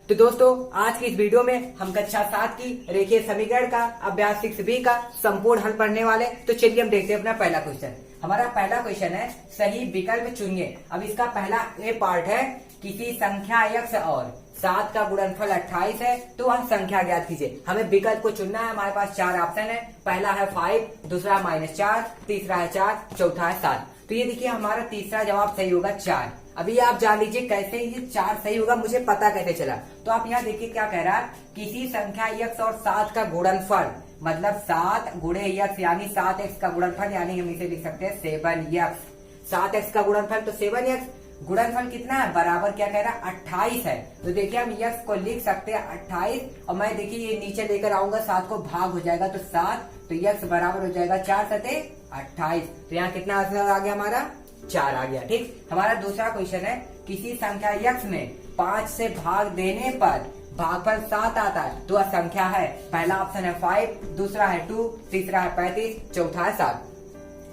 तो दोस्तों आज की इस वीडियो में हम कक्षा 7 की रेखीय समीकरण का अभ्यास 6B का संपूर्ण हल पढ़ने वाले। तो चलिए हम देखते हैं अपना पहला क्वेश्चन। हमारा पहला क्वेश्चन है सही विकल्प चुनिए। अब इसका पहला ए पार्ट है किसी संख्या x और 7 का गुणनफल 28 है तो वह संख्या ज्ञात कीजिए। हमें विकल्प को चुनना है। हमारे पास 4 ऑप्शन है। पहला है 5, दूसरा -4, तीसरा है 4, चौथा है 7। तो ये देखिए हमारा तीसरा जवाब सही होगा 4। अभी आप जान लीजिए कैसे ये 4 सही होगा, मुझे पता कैसे चला। तो आप यहाँ देखिए क्या कह रहा है, किसी संख्या x और 7 का गुणनफल, मतलब 7 गुणे x यानी 7x का गुणनफल, यानी हम इसे लिख सकते हैं 7x। 7x का गुणनफल तो 7x, गुणनफल कितना है बराबर क्या कह रहा है 28 है। तो देखिए हम x को लिख सकते हैं 28 और मैं देखिए ये नीचे लेकर आऊंगा 7 को भाग हो जाएगा तो 7, तो x बराबर हो जाएगा 4 सते 28। तो यहाँ कितना आंसर आ गया हमारा 4 आ गया। ठीक, हमारा दूसरा क्वेश्चन है किसी संख्या x में 5 से भाग देने पर भागफल 7 आता है तो वह संख्या है। पहला ऑप्शन है 5, दूसरा है 2, तीसरा है 35, चौथा है 7।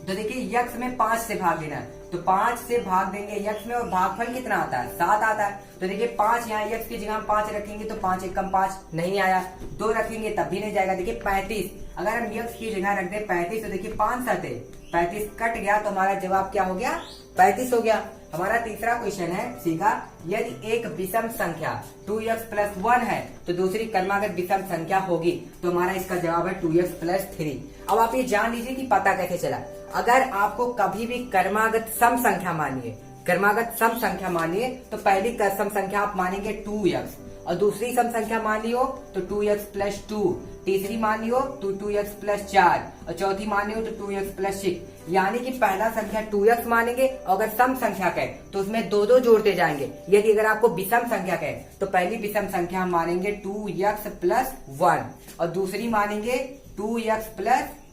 तो देखिए x में 5 से भाग देना है तो 5 से भाग देंगे x में और भागफल कितना आता है 7 आता है। तो देखिए 5 यहाँ x की जगह हम 5 रखेंगे तो 5 एकम 5 नहीं आया, 2 रखेंगे तब भी नहीं जाएगा। देखिए 35, अगर हम x की जगह रख दे 35 तो देखिए 5 सते 35 कट गया तो हमारा जवाब क्या हो गया 35 हो गया। हमारा तीसरा क्वेश्चन है सीखा, यदि एक विषम संख्या 2x + 1 है तो दूसरी क्रमागत विषम संख्या होगी। तो हमारा इसका जवाब है 2x + 3। अब आप ये जान लीजिए कि पता कैसे चला। अगर आपको कभी भी क्रमागत सम संख्या मानिए, क्रमागत सम संख्या मानिए तो पहली सम संख्या आप मानेंगे 2x और दूसरी सम संख्या मान लियो तो 2x + 2, तीसरी मान लियो तो 2x + 4 और चौथी मान लियो तो 2x + 6। यानी कि पहला संख्या 2x मानेंगे और अगर सम संख्या कहे तो उसमें 2 जोड़ते जाएंगे। यदि अगर आपको विषम संख्या कहे तो पहली विषम संख्या हम मानेंगे 2x + 1 और दूसरी मानेंगे 2x +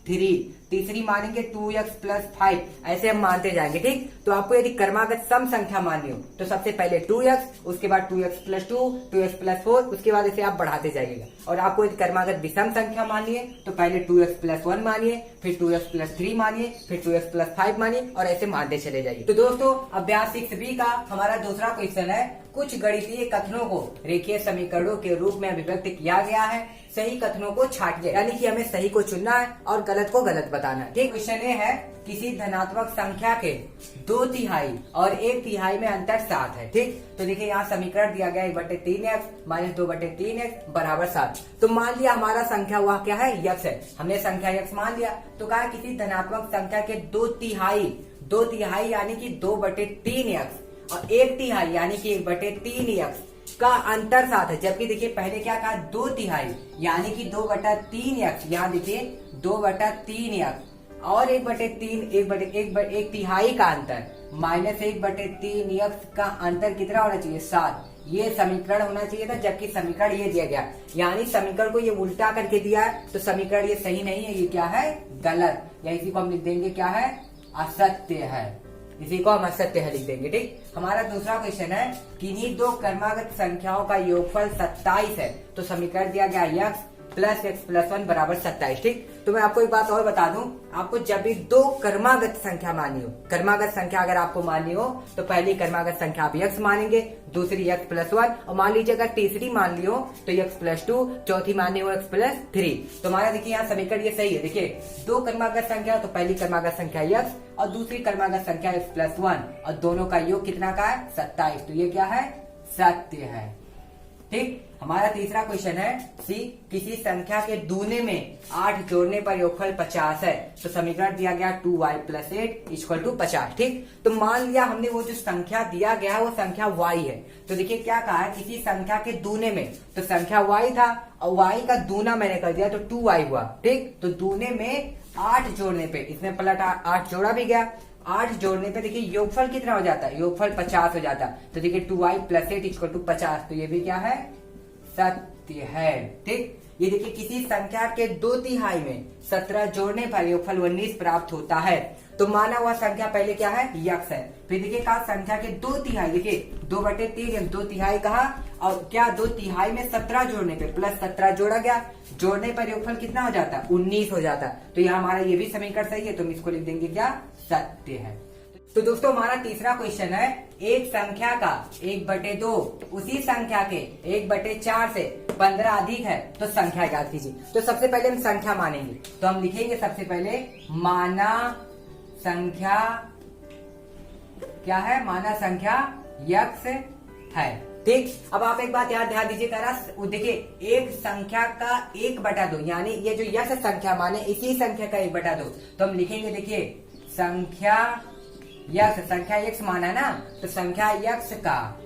3, तीसरी मानेंगे 2x + 5, ऐसे हम मानते जाएंगे। ठीक, तो आपको यदि क्रमागत सम संख्या माननी हो तो सबसे पहले 2x, उसके बाद 2x + 2, 2x + 4, उसके बाद इसे आप बढ़ाते जाइएगा। और आपको यदि क्रमागत विषम संख्या मानिए तो पहले 2x + 1 मानिए, फिर 2x + 3 मानिए, फिर 2x + 5 मानिए और ऐसे मानते चले जाइए। तो दोस्तों अभ्यास 6B का हमारा दूसरा क्वेश्चन है, कुछ गणितीय कथनों को रेखीय समीकरणों के रूप में अभिव्यक्त किया गया है, सही कथनों को छांटिए। यानी कि हमें सही को चुनना है और गलत को गलत बताना है। ठीक, क्वेश्चन ये है किसी धनात्मक संख्या के 2/3 और 1/3 में अंतर 7 है। ठीक, तो देखिए यहाँ समीकरण दिया गया 1/3x - 2/3x = 7। तो मान लिया हमारा संख्या हुआ क्या है x है, हमने संख्या x मान लिया। तो कहा किसी धनात्मक संख्या के 2/3 यानी कि 2/3x और 1/3 यानी कि 1/3x का अंतर 7 है। जबकि देखिए पहले क्या कहा 2/3 यानी कि 2/3x, यहाँ देखिए 2/3x और 1/3 का अंतर -1/3x का अंतर कितना होना चाहिए 7। ये समीकरण होना चाहिए था, जबकि समीकरण ये दिया गया, यानी समीकरण को ये उल्टा करके दिया है तो समीकरण ये सही नहीं है, ये क्या है गलत, या इसी को हम लिख देंगे क्या है असत्य है, इसी को हम असत्य है लिख देंगे। ठीक, हमारा दूसरा क्वेश्चन है किन्हीं 2 क्रमागत संख्याओं का योगफल 27 है तो समीकरण दिया गया x + x + 1 = 27। ठीक, तो मैं आपको एक बात और बता दूं, आपको जब भी 2 क्रमागत संख्या मानी हो, क्रमागत संख्या अगर आपको माननी हो तो पहली क्रमागत संख्या आप x मानेंगे, दूसरी x + 1 और मान लीजिए अगर तीसरी मान ली हो तो x + 2, चौथी माननी हो x + 3। तो हमारा देखिए यहाँ समीकरण ये सही है। देखिए 2 क्रमागत संख्या तो पहली क्रमागत संख्या x और दूसरी क्रमागत संख्या x + 1 और दोनों का योग कितना का है 27। तो ये क्या है सत्य है। ठीक, हमारा तीसरा क्वेश्चन है सी किसी संख्या के दूने में 8 जोड़ने पर योगफल 50 है तो समीकरण दिया गया 2y + 8 = 50। ठीक, तो मान लिया हमने वो जो संख्या दिया गया वो संख्या y है। तो देखिए क्या कहा है किसी संख्या के दूने में, तो संख्या y था और y का दूना मैंने कर दिया तो 2y हुआ। ठीक, तो दूने में 8 जोड़ने पे इसमें पलट 8 जोड़ा भी गया, 8 जोड़ने पे देखिए योगफल कितना हो जाता है, योगफल 50 हो जाता है। तो देखिए 2y + 8 = 50, तो ये भी क्या है सत्य है। ठीक, ये देखिए किसी संख्या के 2/3 में 17 जोड़ने पर योगफल 19 प्राप्त होता है तो माना हुआ संख्या पहले क्या है x है। फिर देखिए कहा संख्या के 2/3, देखिए 2/3 2/3 कहा और क्या 2/3 में 17 जोड़ने पे +17 जोड़ा गया, जोड़ने पर योगफल कितना हो जाता है 19 हो जाता है। तो यहाँ हमारा ये भी समीकरण सही है, तो हम इसको लिख देंगे क्या सत्य है। तो दोस्तों हमारा तीसरा क्वेश्चन है, एक संख्या का 1/2 उसी संख्या के 1/4 से 15 अधिक है तो संख्या ज्ञात कीजिए। तो सबसे पहले हम संख्या मानेंगे, तो हम लिखेंगे सबसे पहले माना संख्या क्या है, माना संख्या यक्ष है। ठीक, अब आप एक बात याद ध्यान दीजिए, देखिए एक संख्या का 1/2 यानी ये जो यक्ष संख्या माने इसी संख्या का 1/2, तो हम लिखेंगे, देखिए संख्या यक्ष माना है ना, तो संख्या यक्ष का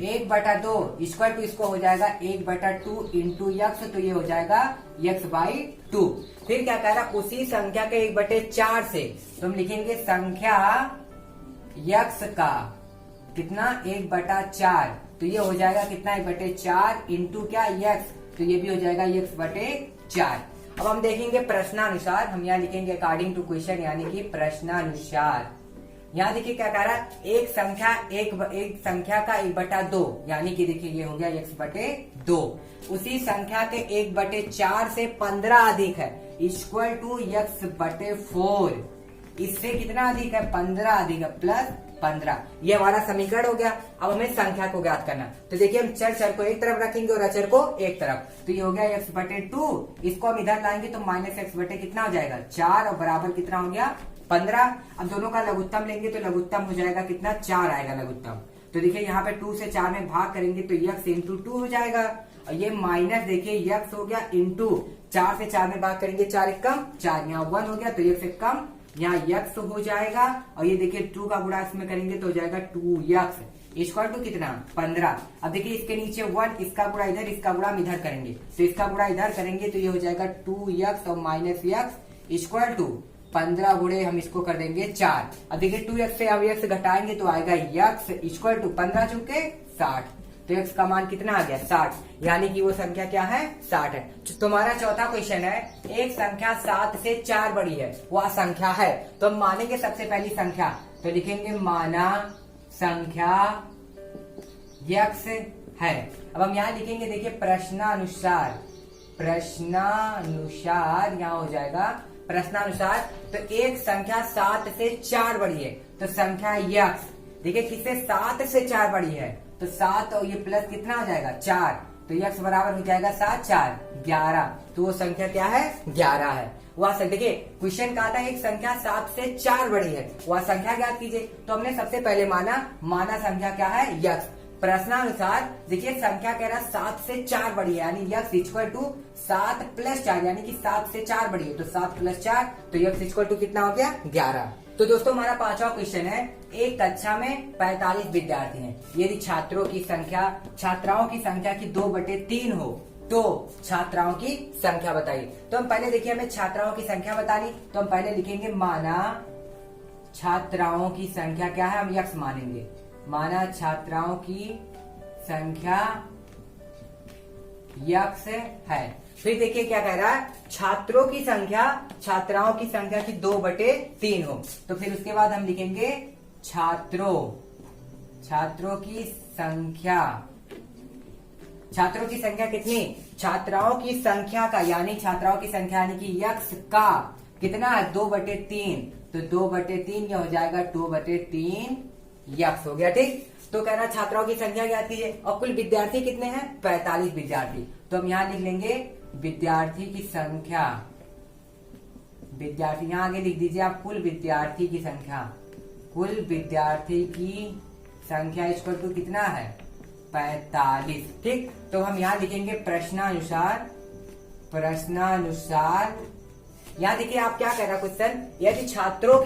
1/2 इक्वल टू इसको हो जाएगा 1/2 इंटू यक्ष, तो ये हो जाएगा x/2। फिर क्या कह रहा, उसी संख्या के 1/4 से, तो हम लिखेंगे संख्या यक्ष का कितना 1/4, तो ये हो जाएगा कितना 1/4 इंटू क्या यक्ष, तो ये भी हो जाएगा x/4। अब हम देखेंगे प्रश्नानुसार, हम यहाँ लिखेंगे अकॉर्डिंग टू क्वेश्चन यानी कि प्रश्नानुसार। यहाँ देखिए क्या कह रहा है, एक संख्या का 1/2 यानी कि देखिए ये हो गया x/2, उसी संख्या के 1/4 से 15 अधिक है इक्वल टू x/4, इससे कितना अधिक है 15 अधिक है प्लस 15, ये हमारा समीकरण हो गया। अब हमें संख्या को ज्ञात करना, तो देखिए हम चर को एक तरफ रखेंगे और अचर को एक तरफ, तो ये हो गया x/2, इसको हम इधर लाएंगे तो माइनस x/, कितना हो जाएगा 4 और बराबर कितना हो गया 15। अब दोनों का लघुत्तम लेंगे तो लघुत्तम हो जाएगा कितना 4 आएगा लघुत्तम, तो देखिए यहाँ पे 2 से 4 में भाग करेंगे तो यक्स इंटू 2 हो जाएगा, और ये माइनस देखिए यक्स हो गया इंटू 4 से 4 में भाग करेंगे 4 एकम 4, यहाँ 1 हो गया तो यक्स एकम यहाँ यक्स हो जाएगा, और ये देखिए 2 का गुणा इसमें करेंगे तो हो जाएगा 2x इक्वल टू कितना 15। अब देखिए इसके नीचे 1, इसका गुणा इधर, इसका गुणा हम इधर करेंगे, तो इसका गुणा इधर करेंगे तो ये हो जाएगा 2x और माइनस x इक्वल टू 15 गुणे हम इसको कर देंगे 4। अब देखिए 2x से अब x घटाएंगे तो आएगा x इक्वल टू 15 चुके 60, तो x का मान कितना आ गया 60, यानी कि वो संख्या क्या है 60 है। तुम्हारा चौथा क्वेश्चन है, एक संख्या 7 से 4 बड़ी है, वह संख्या है, तो हम मानेंगे सबसे पहली संख्या, तो लिखेंगे माना संख्या यक्ष है। अब हम यहाँ लिखेंगे, देखिए प्रश्नानुसार यहाँ हो जाएगा प्रश्नानुसार, तो एक संख्या 7 से 4 बड़ी है तो संख्या यक्ष, देखिए किससे 7 से 4 बड़ी है, तो 7 और ये प्लस कितना हो जाएगा 4, तो यक्ष बराबर हो जाएगा 7 4 11, तो वो संख्या क्या है 11 है। वह संख्या, देखिए क्वेश्चन कहा था एक संख्या 7 से 4 बड़ी है, वह संख्या ज्ञात कीजिए, तो हमने सबसे पहले माना संख्या क्या है यक्ष। प्रश्नानुसार देखिए संख्या कह रहा है 7 से 4 बड़ी है, यानी यक्ष इक्वल टू 7 प्लस 4, यानी कि 7 से 4 बड़ी है तो 7 प्लस 4, तो यक्ष इक्वल टू कितना हो गया 11। तो दोस्तों हमारा पांचवा क्वेश्चन है, एक कक्षा में 45 विद्यार्थी हैं, यदि छात्राओं की संख्या की 2/3 हो तो छात्राओं की संख्या बताइए। तो हम पहले देखिए हमें छात्राओं की संख्या बतानी, तो हम पहले लिखेंगे माना छात्राओं की संख्या क्या है, हम यक्ष मानेंगे, माना छात्राओं की संख्या यक्ष है। फिर देखिए क्या कह रहा है, छात्राओं की संख्या की 2/3 हो, तो फिर उसके बाद हम लिखेंगे छात्रों की संख्या कितनी, छात्राओं की संख्या का यानी कि यक्ष का कितना है 2/3, तो 2/3 ये हो जाएगा 2/3 यक्ष हो गया। ठीक, तो कह रहा छात्राओं की संख्या ज्ञात कीजिए, और कुल विद्यार्थी कितने हैं 45 विद्यार्थी, तो हम यहाँ लिख लेंगे विद्यार्थी की संख्या, यहाँ आगे लिख दीजिए आप कुल विद्यार्थी की संख्या इक्वल टू कितना है 45। ठीक, तो हम यहाँ लिखेंगे प्रश्नानुसार, यहाँ देखिए आप क्या कह रहा क्वेश्चन, यदि छात्राओं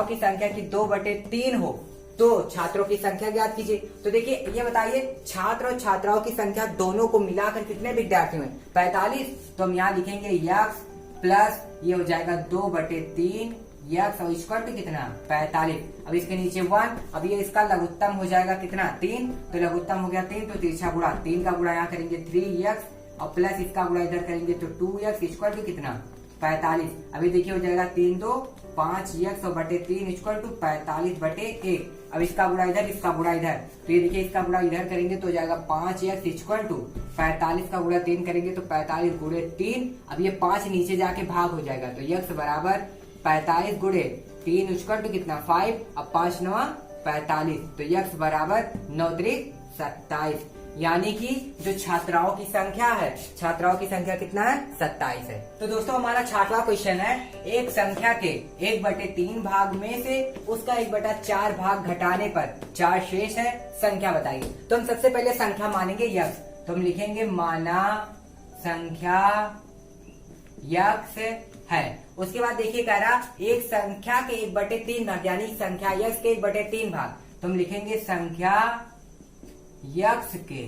की संख्या की 2/3 हो तो छात्रों की संख्या ज्ञात कीजिए। तो देखिए ये बताइए छात्र और छात्राओं की संख्या दोनों को मिलाकर कितने विद्यार्थी हैं 45, तो हम यहाँ लिखेंगे यक्ष प्लस ये हो जाएगा 2/3 यक्ष और इक्वल टू कितना 45। अब इसके नीचे 1, अब ये इसका लघुत्तम हो जाएगा कितना 3, तो लघुत्तम हो गया 3, तो तिरछा गुणा 3 का गुणा यहाँ करेंगे 3x और प्लस इसका गुणा इधर करेंगे तो 2x इक्वल टू कितना 45। अभी देखिए हो जाएगा 3 2 5x और बटे 3 इक्वल टू 45/1। अब इसका गुणा इधर, इसका गुणा इधर, तो ये देखिए इसका गुणा इधर करेंगे तो हो जाएगा 5x इक्वल टू 45 का गुणा 3 करेंगे तो 45 गुणे 3। अब ये 5 नीचे जाके भाग हो जाएगा तो x बराबर 45 गुणे 3 इक्वल टू कितना 5, अब 5 9 45, तो यक्स बराबर 9 त्रिक 27, यानी कि जो छात्राओं की संख्या है, छात्राओं की संख्या कितना है 27 है। तो दोस्तों हमारा 6वां क्वेश्चन है, एक संख्या के 1/3 भाग में से उसका 1/4 भाग घटाने पर 4 शेष है, संख्या बताइए। तो हम सबसे पहले संख्या मानेंगे यक्स, तो हम लिखेंगे माना संख्या यक्स है। उसके बाद देखिए कह रहा एक संख्या के 1/3 भाग, यानी संख्या यक्स के 1/3 भाग, तो हम लिखेंगे संख्या यक्स के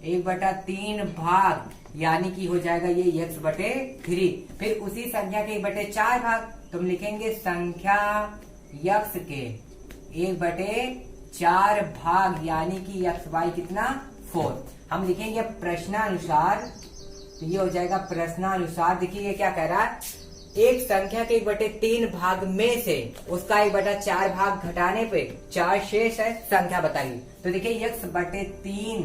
1/3 भाग, यानी कि हो जाएगा ये x/3। फिर उसी संख्या के 1/4 भाग, तो हम लिखेंगे संख्या यक्स के 1/4 भाग, यानी कि xy कितना 4। हम लिखेंगे प्रश्नानुसार, तो ये हो जाएगा प्रश्नानुसार। देखिए ये क्या कह रहा है, एक संख्या के 1/3 भाग में से उसका 1/4 भाग घटाने पे 4 शेष है, संख्या बताइए। तो देखिए x/3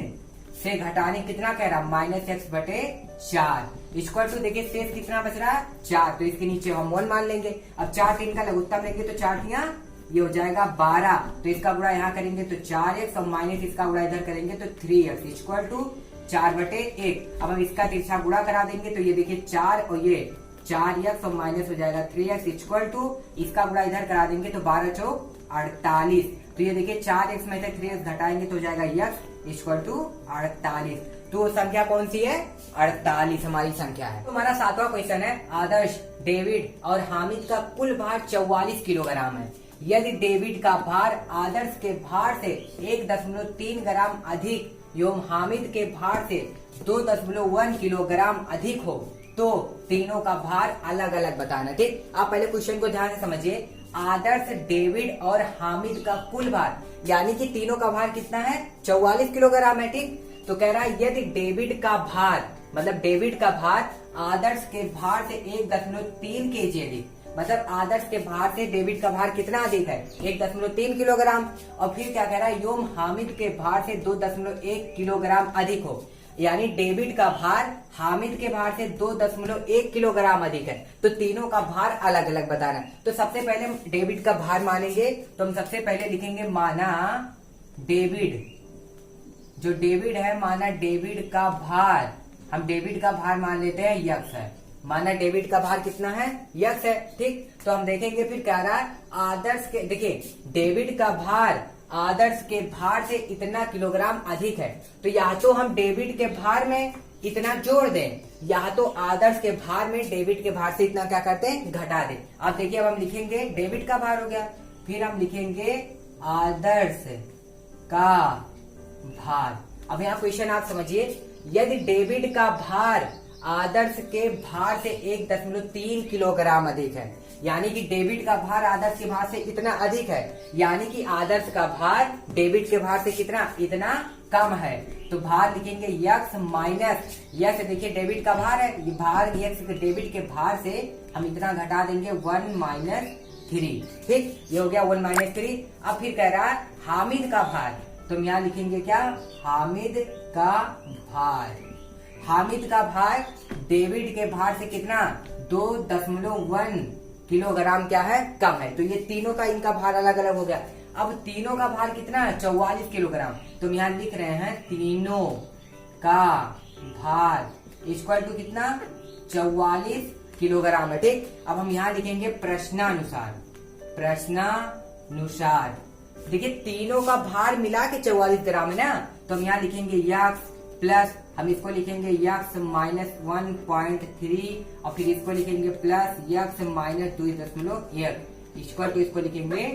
से घटाने कितना कह रहा -x/4 इक्वल टू, देखिए शेष कितना बच रहा है 4, तो इसके नीचे हम 1 मान लेंगे। अब 4 3 का लघुत्तम लेंगे तो 4 3 ये हो जाएगा 12, तो इसका गुणा यहाँ करेंगे तो 4x और माइनस इसका गुणा इधर करेंगे तो 3x इक्वल टू 4/1। अब हम इसका तिरछा गुणा करा देंगे तो ये देखिए 4 और ये 4x और माइनस हो जाएगा 3x इक्वल टू, इसका गुणा इधर करा देंगे तो 12 चौक 48, तो ये देखिए 4x में से 3x घटाएंगे तो हो जाएगा x इक्वल टू 48। तो संख्या कौन सी है 48 हमारी संख्या है। तो हमारा 7वां क्वेश्चन है, आदर्श, डेविड और हामिद का कुल भार 44 किलोग्राम है। यदि डेविड का भार आदर्श के भार से 1.3 ग्राम अधिक एवं हामिद के भार से 2.1 किलोग्राम अधिक हो तो तीनों का भार अलग अलग बताना। ठीक, आप पहले क्वेश्चन को ध्यान से समझिए। आदर्श, डेविड और हामिद का कुल भार, यानी कि तीनों का भार कितना है 44 किलोग्राम है। ठीक, तो कह रहा है यदि डेविड का भार, मतलब डेविड का भार आदर्श के भार से 1.3 kg अधिक, मतलब आदर्श के भार से डेविड का भार कितना अधिक है 1.3 किलोग्राम, और फिर क्या कह रहा है योम हामिद के भार से 2.1 किलोग्राम अधिक हो, यानी डेविड का भार हामिद के भार से 2.1 किलोग्राम अधिक है, तो तीनों का भार अलग अलग बताना। तो सबसे पहले हम डेविड का भार मानेंगे, तो हम सबसे पहले लिखेंगे माना डेविड, जो डेविड है माना डेविड का भार, हम डेविड का भार मान लेते हैं यक्स है, माना डेविड का भार कितना है यक्स है। ठीक, तो हम देखेंगे फिर क्या रहा है आदर्श के, देखिए डेविड का भार आदर्श के भार से इतना किलोग्राम अधिक है, तो या तो हम डेविड के भार में इतना जोड़ दें, या तो आदर्श के भार में डेविड के भार से इतना क्या करते हैं घटा दें। अब देखिए अब हम लिखेंगे डेविड का भार हो गया, फिर हम लिखेंगे आदर्श का भार। अब यहाँ क्वेश्चन आप समझिए, यदि डेविड का भार आदर्श के भार से 1.3 किलोग्राम अधिक है, यानी कि डेविड का भार आदर्श के भार से इतना अधिक है, यानी कि आदर्श का भार डेविड के भार से कितना इतना कम है, तो भार लिखेंगे यक्स माइनस यक्स। देखिए डेविड का भार है, ये भार यक्स डेविड के भार से हम इतना घटा देंगे 1 - 3। ठीक, ये हो गया 1 - 3। अब फिर कह रहा है हामिद का भार, तो हम यहाँ लिखेंगे क्या हामिद का भार, हामिद का भार डेविड के भार से कितना 2.1 किलोग्राम क्या है कम है, तो ये तीनों का इनका भार अलग अलग हो गया। अब तीनों का भार कितना है 44 किलोग्राम, तो हम यहाँ लिख रहे हैं तीनों का भार इक्वल टू कितना 44 किलोग्राम है। ठीक, अब हम यहाँ लिखेंगे प्रश्नानुसार, प्रश्नानुसार देखिए तीनों का भार मिला के 44 ग्राम है ना, तो हम यहाँ लिखेंगे यक्स प्लस, हम इसको लिखेंगे यक्स माइनस 1.3 और फिर इसको लिखेंगे प्लस यक्स माइनस 2.1 इक्वल टू इसको लिखेंगे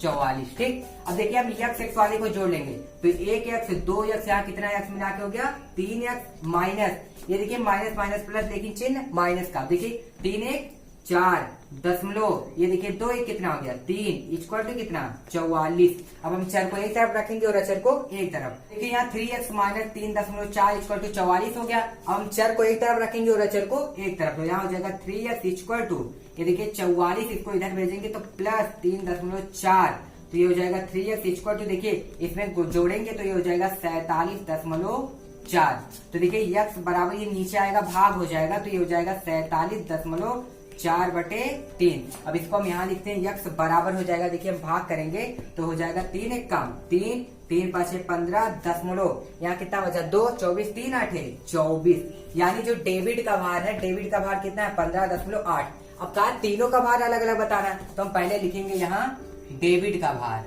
44। ठीक, अब देखिए हम यक्स एक्स वाले को जोड़ लेंगे, तो 1 x 2 x, यहाँ कितना x मिला के हो गया 3 x माइनस, ये देखिए माइनस माइनस प्लस, लेकिन चिन्ह माइनस का, देखिए 3 1 4 दशमलव, ये देखिए 2 1 कितना हो गया 3 इक्वल टू कितना 44। अब हम चर को एक तरफ रखेंगे और अचर को एक तरफ, देखिए यहाँ 3x माइनस 3.4 इक्वल टू 44 हो गया। अब हम चर को एक तरफ रखेंगे और अचर को एक तरफ, तो यहाँ हो जाएगा 3x इक्वल टू, ये देखिए 44, इसको इधर भेजेंगे तो प्लस 3.4, तो ये हो जाएगा 3x इक्वल टू, देखिए इसमें जोड़ेंगे तो ये हो जाएगा 47.4, तो देखिए यक्स बराबर ये नीचे आएगा भाग हो जाएगा, तो ये हो जाएगा 47.4 4/3। अब इसको हम यहाँ लिखते हैं x बराबर हो जाएगा, देखिए हम भाग करेंगे तो हो जाएगा 3 एक कम 3, 3 5 15 दशमलव, यहाँ कितना बचा 2, 24 3 8 24, यानी जो डेबिट का भार है, डेबिट का भार कितना है 15.8। अब कहा तीनों का भार अलग अलग बताना है, तो हम पहले लिखेंगे यहाँ डेबिट का भार।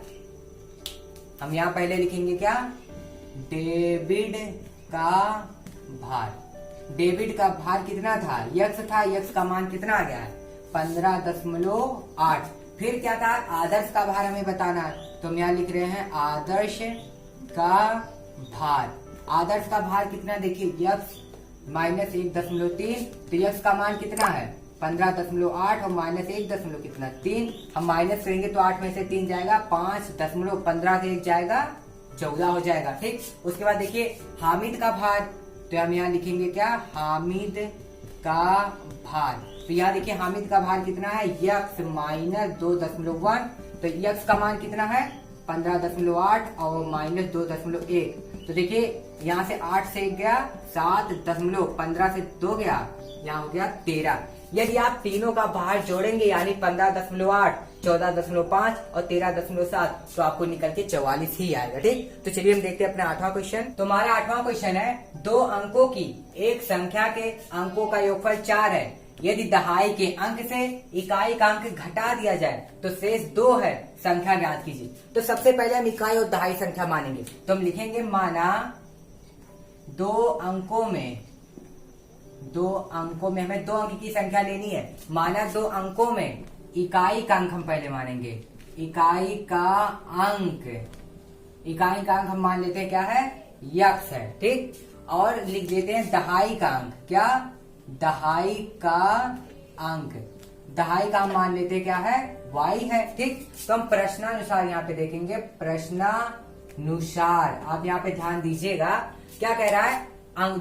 हम यहाँ पहले लिखेंगे क्या, डेबिट का भार। डेबिट का भार कितना था, यक्स था, यक्स का मान कितना आ गया है 15.8। फिर क्या था, आदर्श का भार हमें बताना है, तो हम यहाँ लिख रहे हैं आदर्श का भार। आदर्श का भार कितना, देखिए यक्स माइनस 1.3, तो यक्स का मान कितना है 15.8 और माइनस 1 दशमलव कितना 3। हम माइनस करेंगे तो 8 में से 3 जाएगा 5.15 से 1 जाएगा 14 हो जाएगा। ठीक, उसके बाद देखिए हामिद का भार, तो हम यहाँ लिखेंगे क्या, हामिद का भार। तो यहाँ देखिए हामिद का भार कितना है, यक्स माइनस 2.1, तो यक्स का मान कितना है 15.8 और माइनस 2.1। तो देखिए यहाँ से 8 से 1 गया 7.15 से 2 गया, यहाँ हो गया 13। यदि आप तीनों का भार जोड़ेंगे यानी 15.8, 14.5 और 13.7, तो आपको निकल के 44 ही आएगा। ठीक, तो चलिए हम देखते हैं अपना 8वां क्वेश्चन। तो हमारा 8वां क्वेश्चन है, 2 अंकों की एक संख्या के अंकों का योगफल 4 है। यदि दहाई के अंक से इकाई का अंक घटा दिया जाए तो शेष 2 है, संख्या ज्ञात कीजिए। तो सबसे पहले हम इकाई और दहाई संख्या मानेंगे, तो हम लिखेंगे माना 2 अंकों में हमें 2 अंक की संख्या लेनी है। माना 2 अंकों में इकाई का अंक हम पहले मानेंगे, इकाई का अंक हम मान लेते हैं क्या है, यक्स है। ठीक, और लिख देते हैं दहाई का अंक, क्या, दहाई का अंक, दहाई का हम मान लेते हैं क्या है, y है। ठीक, तो हम प्रश्नानुसार यहाँ पे देखेंगे, प्रश्नानुसार आप यहाँ पे ध्यान दीजिएगा, क्या कह रहा है,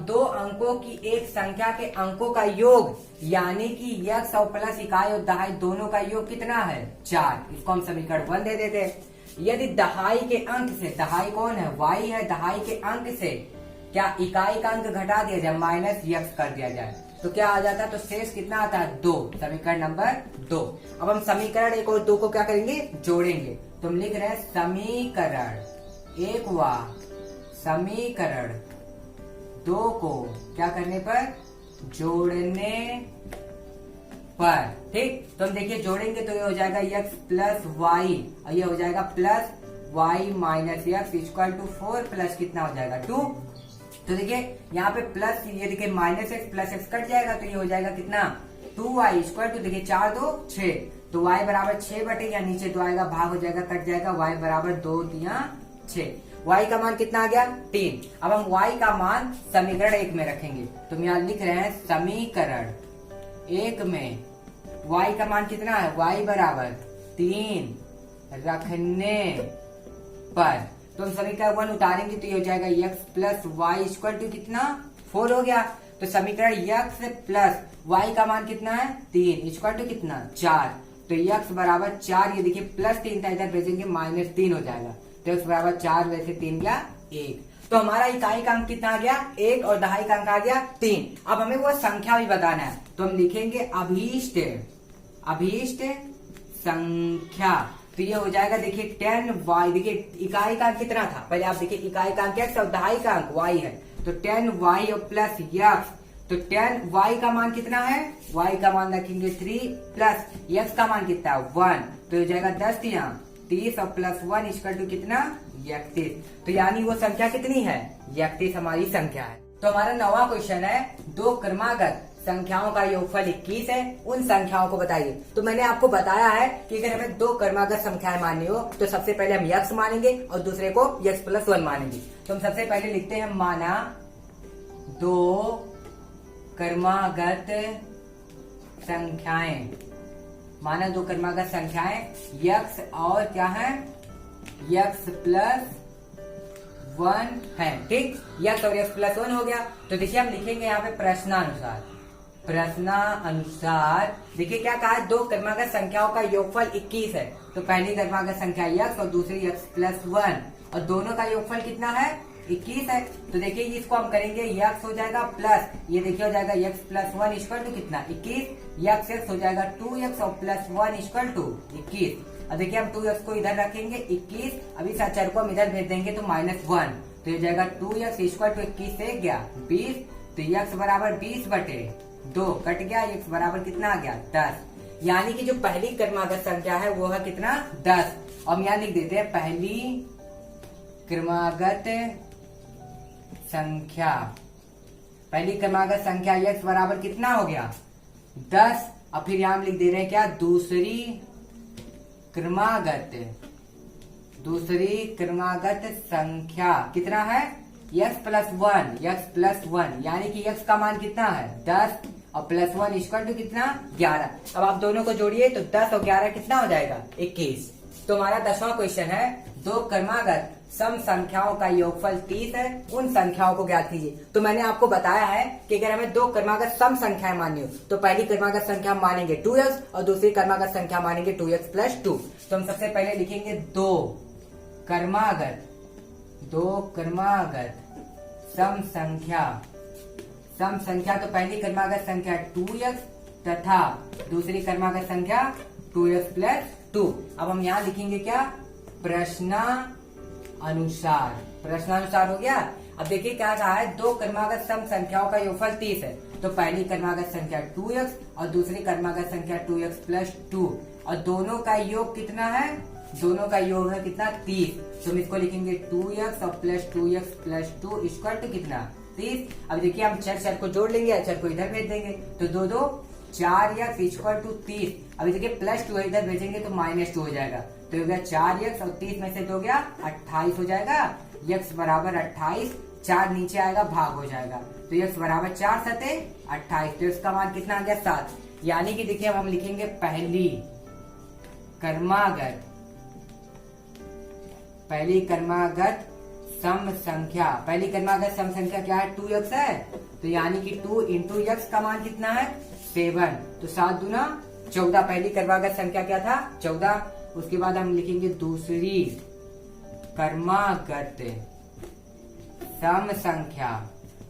2 अंकों की एक संख्या के अंकों का योग यानी कि यक्स और प्लस इकाई और दहाई दोनों का योग कितना है 4। इसको हम समीकरण 1 दे देते हैं। यदि दहाई के अंक से, दहाई कौन है, y है, दहाई के अंक से क्या इकाई का अंक घटा दिया जाए माइनस यक्स कर दिया जाए तो क्या आ जाता है, तो शेष कितना आता है 2, समीकरण नंबर 2। अब हम समीकरण 1 और 2 को क्या करेंगे, जोड़ेंगे। तो हम लिख रहे हैं समीकरण 1 व समीकरण 2 को क्या करने पर, जोड़ने पर। ठीक, तो हम देखिए जोड़ेंगे तो ये हो जाएगा x प्लस वाई और ये हो जाएगा plus y minus X equal to 4 plus कितना हो जाएगा 2। तो देखिए यहाँ पे प्लस, ये देखिए minus x plus x cut जाएगा तो ये हो जाएगा कितना 2y इक्वल टू, देखिए 4 2 6, तो y बराबर 6 बटे, या नीचे 2 आएगा भाग हो जाएगा कट जाएगा, y बराबर 2 3 6। y का मान कितना आ गया 3। अब हम y का मान समीकरण 1 में रखेंगे, तो हम यहाँ लिख रहे हैं समीकरण 1 में y का मान कितना है, y बराबर 3 रखने पर, तो हम समीकरण 1 उतारेंगे तो ये हो जाएगा x plus Y equal to कितना 4 हो गया। तो समीकरण x प्लस y का मान कितना है 3 इक्वल टू कितना 4, तो x बराबर 4, ये देखिए प्लस 3 था इधर भेजेंगे माइनस 3 हो जाएगा, तो x बराबर 4 वैसे 3 गया 1। तो हमारा इकाई का अंक कितना आ गया 1 और दहाई का अंक आ गया 3। अब हमें वो संख्या भी बताना है, तो हम लिखेंगे अभीष्ट संख्या, तो ये हो जाएगा देखिए 10y, देखिए इकाई का अंक कितना था, पहले आप देखिए इकाई का अंक x और दहाई का अंक y है, तो 10y और प्लस x, तो 10y का मान कितना है, y का मान रखेंगे 3 प्लस x का मान कितना है 1, तो हो जाएगा 10 30 और प्लस 1 इक्वल टू कितना 31। तो यानी वो संख्या कितनी है 31 हमारी संख्या है। तो हमारा 9वां क्वेश्चन है, 2 क्रमागत संख्याओं का योगफल 21 है, उन संख्याओं को बताइए। तो मैंने आपको बताया है कि अगर हमें 2 क्रमागत संख्याएं माननी हो तो सबसे पहले हम x मानेंगे और दूसरे को x प्लस 1 मानेंगे। तो हम सबसे पहले लिखते हैं माना 2 क्रमागत संख्याएं, माना 2 क्रमागत संख्याएं x और क्या है x प्लस 1 है। ठीक, x और x प्लस 1 हो गया। तो देखिए हम लिखेंगे यहाँ पे प्रश्नानुसार देखिए क्या कहा है, 2 क्रमागत संख्याओं का योगफल 21 है। तो पहली क्रमागत संख्या x और दूसरी x प्लस 1 और दोनों का योगफल कितना है 21 है। तो देखिए इसको हम करेंगे x हो जाएगा प्लस, ये देखिए हो जाएगा x प्लस 1 इक्वल टू कितना 21, x हो जाएगा 2x और प्लस 1 इक्वल टू 21। अब देखिए हम 2x को इधर रखेंगे 21, अभी इस अचर को हम इधर भेज देंगे तो -1, तो ये जाएगा 2x इक्वल टू 21 से गया 20, तो x बराबर 20/2 कट गया, x बराबर कितना आ गया 10। यानी कि जो पहली क्रमागत संख्या है वो है कितना 10। हम यहाँ लिख देते हैं पहली क्रमागत संख्या, पहली क्रमागत संख्या x बराबर कितना हो गया 10। और फिर यहाँ लिख दे रहे हैं क्या दूसरी क्रमागत संख्या कितना है x प्लस 1, यानी कि x का मान कितना है 10 और प्लस 1 इक्वल टू कितना 11। अब आप दोनों को जोड़िए तो 10 और 11 कितना हो जाएगा 21। तो हमारा 10वां क्वेश्चन है दो क्रमागत सम संख्याओं का योगफल 30 है, उन संख्याओं को ज्ञात कीजिए। तो मैंने आपको बताया है कि अगर हमें दो क्रमागत सम संख्याएं माननी हो तो पहली क्रमागत संख्या मानेंगे 2x और दूसरी क्रमागत संख्या मानेंगे 2x प्लस 2। तो हम सबसे पहले लिखेंगे दो क्रमागत सम संख्या। तो पहली क्रमागत संख्या 2x तथा दूसरी क्रमागत संख्या 2x प्लस 2। अब हम यहाँ लिखेंगे क्या प्रश्नानुसार हो गया। अब देखिए क्या कहा है दो क्रमागत सम संख्याओं का योगफल 30 है, तो पहली क्रमागत संख्या 2x और दूसरी क्रमागत संख्या 2x प्लस 2 और दोनों का योग कितना है, दोनों का योग है कितना 30। तो हम इसको लिखेंगे 2x और plus 2x plus 2 equal to कितना 30। अब देखिए हम चर को जोड़ लेंगे, अचर को इधर भेज देंगे तो 2 2 4x इक्वल टू 30। अभी देखिए प्लस 2 इधर भेजेंगे तो -2 हो जाएगा, तो हो गया 4x और 30 में से 2 गया 28 हो जाएगा। x बराबर 28, 4 नीचे आएगा भाग हो जाएगा, तो x बराबर 4 सते 28, तो x का मान कितना आ गया 7। यानी कि देखिए अब हम लिखेंगे पहली क्रमागत सम संख्या, पहली क्रमागत सम संख्या क्या है 2x है, तो यानी कि 2 इंटू x का मान कितना है 7, तो 7 दूना 14। पहली क्रमागत संख्या क्या था 14। उसके बाद हम लिखेंगे दूसरी क्रमागत सम संख्या,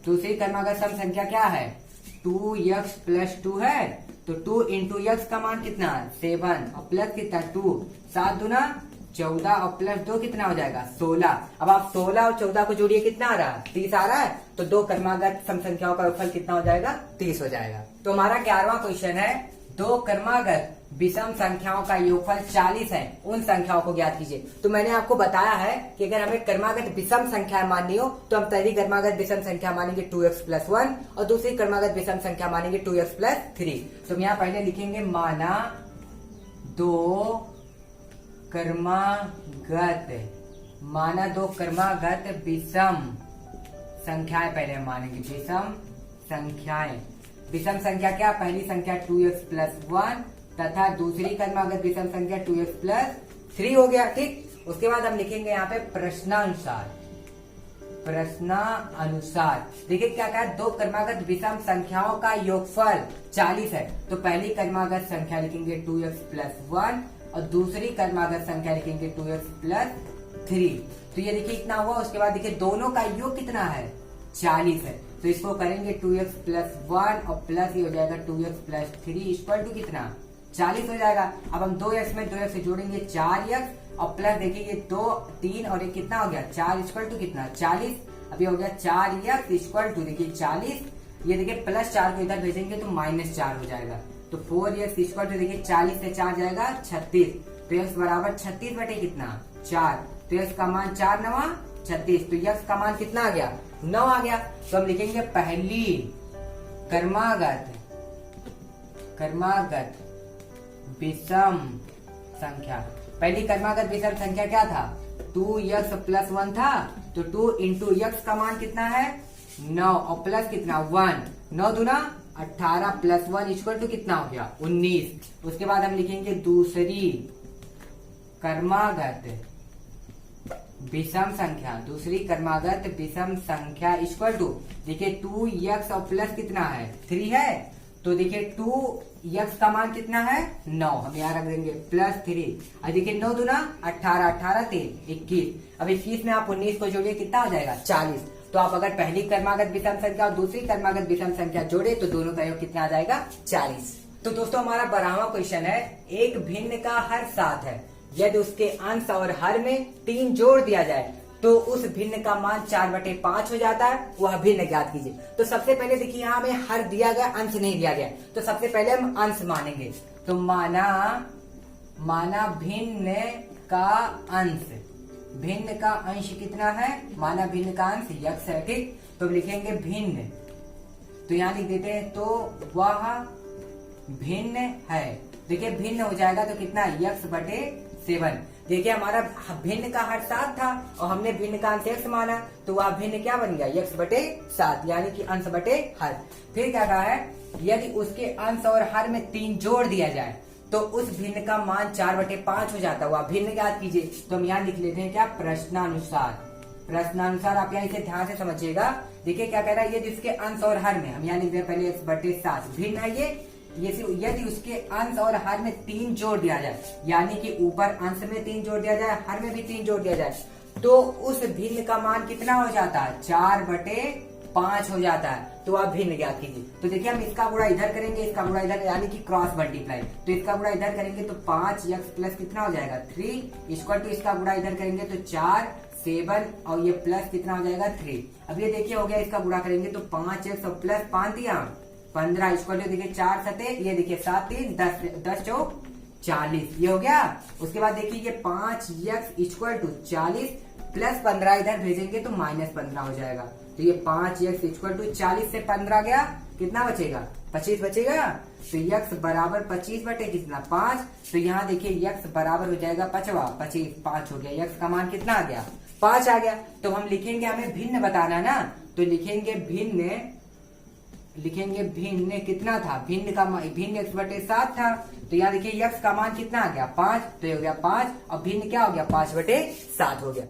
दूसरी क्रमागत सम संख्या क्या है 2x प्लस 2 है, तो 2 इंटू x का मान कितना है 7 और प्लस कितना 2, 7 दूना 14 और प्लस 2 कितना हो जाएगा 16। अब आप 16 और 14 को जोड़िए कितना आ रहा है 30 आ रहा है, तो दो क्रमागत सम संख्याओं का योगफल कितना हो जाएगा 30 हो जाएगा। तो हमारा 11वां क्वेश्चन है दो क्रमागत विषम संख्याओं का योगफल 40 है, उन संख्याओं को ज्ञात कीजिए। तो मैंने आपको बताया है कि अगर हमें क्रमागत विषम संख्या माननी हो तो हम पहली क्रमागत विषम संख्या मानेंगे 2x प्लस 1 और दूसरी क्रमागत विषम संख्या मानेंगे 2x प्लस 3। तो हम यहाँ पहले लिखेंगे माना दो क्रमागत विषम संख्याएं, पहले हम मानेंगे विषम संख्याएं। विषम संख्या क्या, पहली संख्या 2x प्लस 1 तथा दूसरी क्रमागत विषम संख्या 2x प्लस 3 हो गया, ठीक। उसके बाद हम लिखेंगे यहाँ पे प्रश्नानुसार। देखिए क्या कहा, दो क्रमागत विषम संख्याओं का योगफल 40 है, तो पहली क्रमागत संख्या लिखेंगे 2x प्लस 1 और दूसरी क्रमागत संख्या लिखेंगे 2x प्लस 3। तो ये देखिए इतना हुआ। उसके बाद देखिए दोनों का योग कितना है 40 है, तो इसको करेंगे 2x प्लस 1 और प्लस ये हो जाएगा 2x प्लस 3 इक्वल टू कितना 40 हो जाएगा। अब हम 2x में 2x से जोड़ेंगे 4x और प्लस देखिए ये 2 3 और एक कितना हो गया 4 इक्वल टू कितना 40। अभी हो गया 4x इक्वल टू देखिए 40, ये देखिए प्लस 4 को इधर भेजेंगे तो -4 हो जाएगा, तो 4x इक्वल टू देखिए 40 से 4 जाएगा 36, तो x बराबर 36 बटे कितना 4, तो x का मान 4 9 36, तो x का मान कितना आ गया 9 आ गया। तो हम लिखेंगे पहली क्रमागत विषम संख्या, पहली क्रमागत विषम संख्या क्या था 2x प्लस 1 था, तो 2 इंटू x का मान कितना है 9 और प्लस कितना 1, 9 दूना 18 प्लस 1 इक्वल टू कितना हो गया 19। उसके बाद हम लिखेंगे दूसरी क्रमागत विषम संख्या, दूसरी क्रमागत विषम संख्या इक्वल टू देखिए 2x और प्लस कितना है 3 है, तो देखिए 2x का मान कितना है 9, हम यहाँ रख देंगे +3। अब देखिए 9 दूना 18, 18 3 21। अब 21 में आप 19 को जोड़िए, कितना हो जाएगा 40। तो आप अगर पहली क्रमागत विषम संख्या और दूसरी क्रमागत विषम संख्या जोड़े तो दोनों का योग कितना आ जाएगा 40। तो दोस्तों हमारा 12वां क्वेश्चन है, एक भिन्न का हर 7 है, यदि उसके अंश और हर में 3 जोड़ दिया जाए तो उस भिन्न का मान 4/5 हो जाता है, वह भिन्न ज्ञात कीजिए। तो सबसे पहले देखिए यहाँ हमें हर दिया गया, अंश नहीं दिया गया, तो सबसे पहले हम अंश मानेंगे। तो माना भिन्न का अंश, भिन्न का अंश कितना है, माना भिन्न का अंश x है, ठीक। तो लिखेंगे भिन्न, तो यहाँ लिख देते हैं तो वह भिन्न है। देखिए भिन्न हो जाएगा तो कितना x/7। देखिए हमारा भिन्न का हर 7 था और हमने भिन्न का अंश x माना, तो वह भिन्न क्या बन गया x/7, यानी कि अंश बटे हर। फिर क्या कहा है, यदि उसके अंश और हर में 3 जोड़ दिया जाए तो उस भिन्न का मान 4/5 हो जाता है, वह भिन्न ज्ञात कीजिए। तो हम यहाँ लिख लेते हैं क्या, प्रश्नानुसार आप यहाँ इसे ध्यान से समझिएगा। देखिए क्या कह रहा है, यदि उसके अंश और हर में, हम यहाँ लिख दें पहले x/7 भिन्न है ये, यदि उसके अंश और हर में 3 जोड़ दिया जाए, यानी कि ऊपर अंश में 3 जोड़ दिया जाए, हर में भी 3 जोड़ दिया जाए, तो उस भिन्न का मान कितना हो जाता है 4/5 हो जाता है। तो आप भिन्न ज्ञात कीजिए। तो देखिए हम इसका गुणा इधर करेंगे, इसका गुणा इधर, यानी कि क्रॉस मल्टीप्लाई। तो इसका गुणा इधर करेंगे तो 5x प्लस कितना हो जाएगा 3 इक्वल टू, इसका गुणा इधर करेंगे तो 4 7 और ये प्लस कितना हो जाएगा 3। अब ये देखिए हो गया, इसका गुणा करेंगे तो 5x और प्लस 5 दिया 15 इक्वल टू, देखिए 4 सते, ये देखिए 7 3 10 चौक 40, ये हो गया। उसके बाद देखिए ये 5x इक्वल टू 40 प्लस 15 इधर भेजेंगे तो -15 हो जाएगा। तो ये 5x इक्वल टू 40 से 15 गया, कितना बचेगा 25 बचेगा। तो x बराबर 25 बटे कितना 5। तो यहाँ देखिए x बराबर हो जाएगा 25 5 हो गया, x का मान कितना आ गया 5 आ गया। तो हम लिखेंगे, हमें भिन्न बताना ना, तो लिखेंगे भिन्न कितना था, भिन्न x/7 था। तो यहाँ देखिए x का मान कितना आ गया 5, तो ये हो गया 5 और भिन्न क्या हो गया 5/7 हो गया।